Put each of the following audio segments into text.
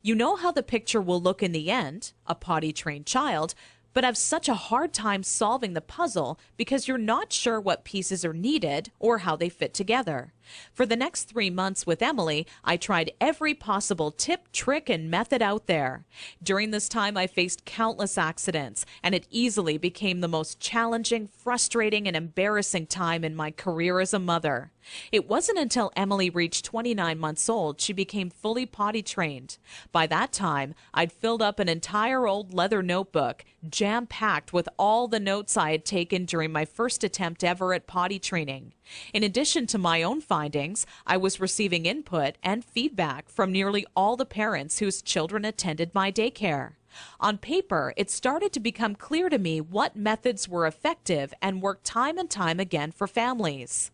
You know how the picture will look in the end, a potty-trained child, but have such a hard time solving the puzzle because you're not sure what pieces are needed or how they fit together. For the next 3 months with Emily, I tried every possible tip, trick, and method out there. During this time, I faced countless accidents, and it easily became the most challenging, frustrating, and embarrassing time in my career as a mother. It wasn't until Emily reached 29 months old she became fully potty trained. By that time, I'd filled up an entire old leather notebook, jam-packed with all the notes I had taken during my first attempt ever at potty training. In addition to my own findings, I was receiving input and feedback from nearly all the parents whose children attended my daycare. On paper, it started to become clear to me what methods were effective and worked time and time again for families.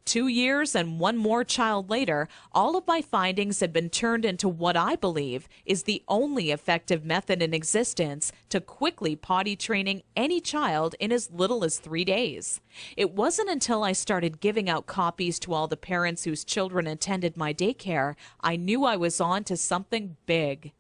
2 years and one more child later, all of my findings had been turned into what I believe is the only effective method in existence to quickly potty training any child in as little as 3 days. It wasn't until I started giving out copies to all the parents whose children attended my daycare I knew I was on to something big.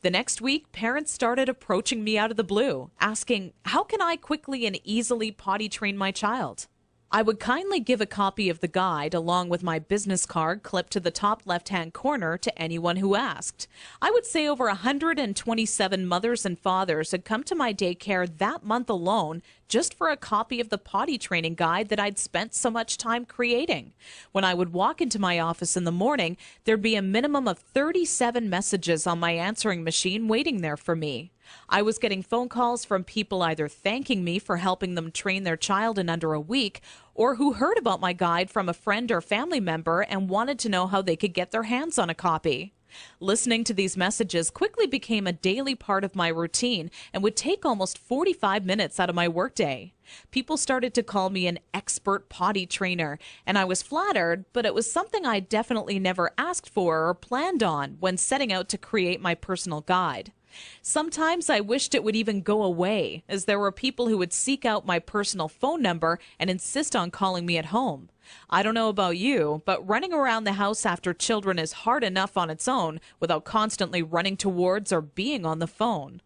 The next week, parents started approaching me out of the blue, asking, how can I quickly and easily potty train my child? I would kindly give a copy of the guide along with my business card clipped to the top left-hand corner to anyone who asked. I would say over 127 mothers and fathers had come to my daycare that month alone just for a copy of the potty training guide that I'd spent so much time creating. When I would walk into my office in the morning, there'd be a minimum of 37 messages on my answering machine waiting there for me. I was getting phone calls from people either thanking me for helping them train their child in under a week or who heard about my guide from a friend or family member and wanted to know how they could get their hands on a copy. Listening to these messages quickly became a daily part of my routine and would take almost 45 minutes out of my workday. People started to call me an expert potty trainer, and I was flattered, but it was something I definitely never asked for or planned on when setting out to create my personal guide. Sometimes I wished it would even go away, as there were people who would seek out my personal phone number and insist on calling me at home. I don't know about you, but running around the house after children is hard enough on its own without constantly running towards or being on the phone.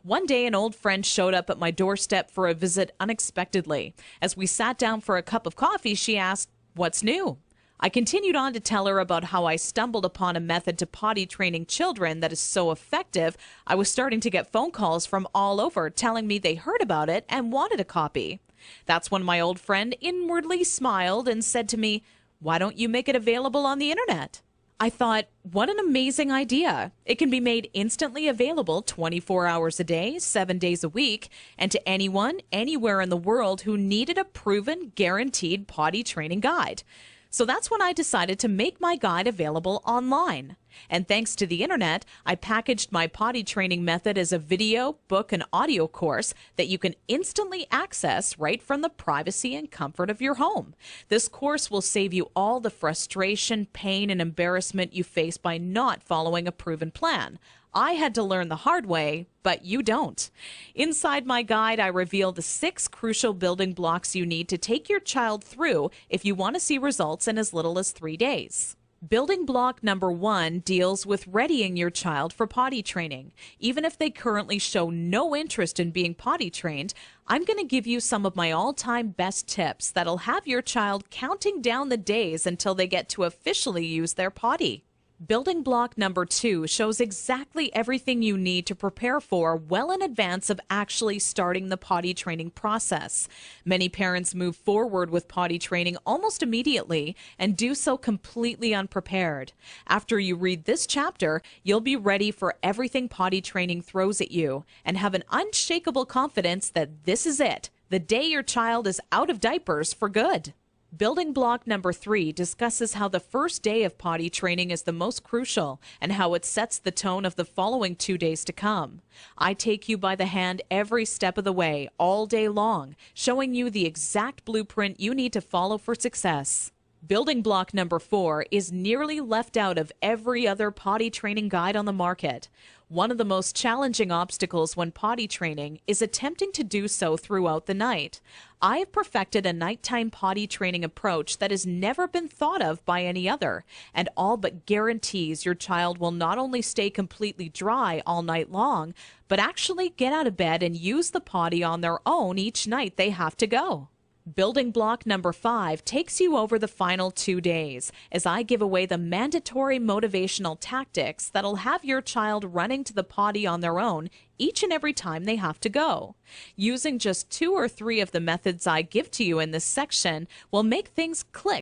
One day, an old friend showed up at my doorstep for a visit unexpectedly. As we sat down for a cup of coffee, she asked, "What's new?" I continued on to tell her about how I stumbled upon a method to potty training children that is so effective, I was starting to get phone calls from all over telling me they heard about it and wanted a copy. That's when my old friend inwardly smiled and said to me, "Why don't you make it available on the internet?" I thought, what an amazing idea. It can be made instantly available 24 hours a day, 7 days a week, and to anyone, anywhere in the world who needed a proven, guaranteed potty training guide. So that's when I decided to make my guide available online. And thanks to the internet, I packaged my potty training method as a video, book, and audio course that you can instantly access right from the privacy and comfort of your home. This course will save you all the frustration, pain, and embarrassment you face by not following a proven plan. I had to learn the hard way, but you don't. Inside my guide, I reveal the 6 crucial building blocks you need to take your child through if you want to see results in as little as 3 days. Building block number 1 deals with readying your child for potty training. Even if they currently show no interest in being potty trained, I'm going to give you some of my all-time best tips that'll have your child counting down the days until they get to officially use their potty. Building block number 2 shows exactly everything you need to prepare for well in advance of actually starting the potty training process. Many parents move forward with potty training almost immediately and do so completely unprepared. After you read this chapter, you'll be ready for everything potty training throws at you and have an unshakable confidence that this is it, the day your child is out of diapers for good. Building block number 3 discusses how the first day of potty training is the most crucial and how it sets the tone of the following 2 days to come. I take you by the hand every step of the way, all day long, showing you the exact blueprint you need to follow for success. Building block number 4 is nearly left out of every other potty training guide on the market. One of the most challenging obstacles when potty training is attempting to do so throughout the night. I have perfected a nighttime potty training approach that has never been thought of by any other, and all but guarantees your child will not only stay completely dry all night long, but actually get out of bed and use the potty on their own each night they have to go. Building block number 5 takes you over the final 2 days, as I give away the mandatory motivational tactics that'll have your child running to the potty on their own each and every time they have to go. Using just 2 or 3 of the methods I give to you in this section will make things click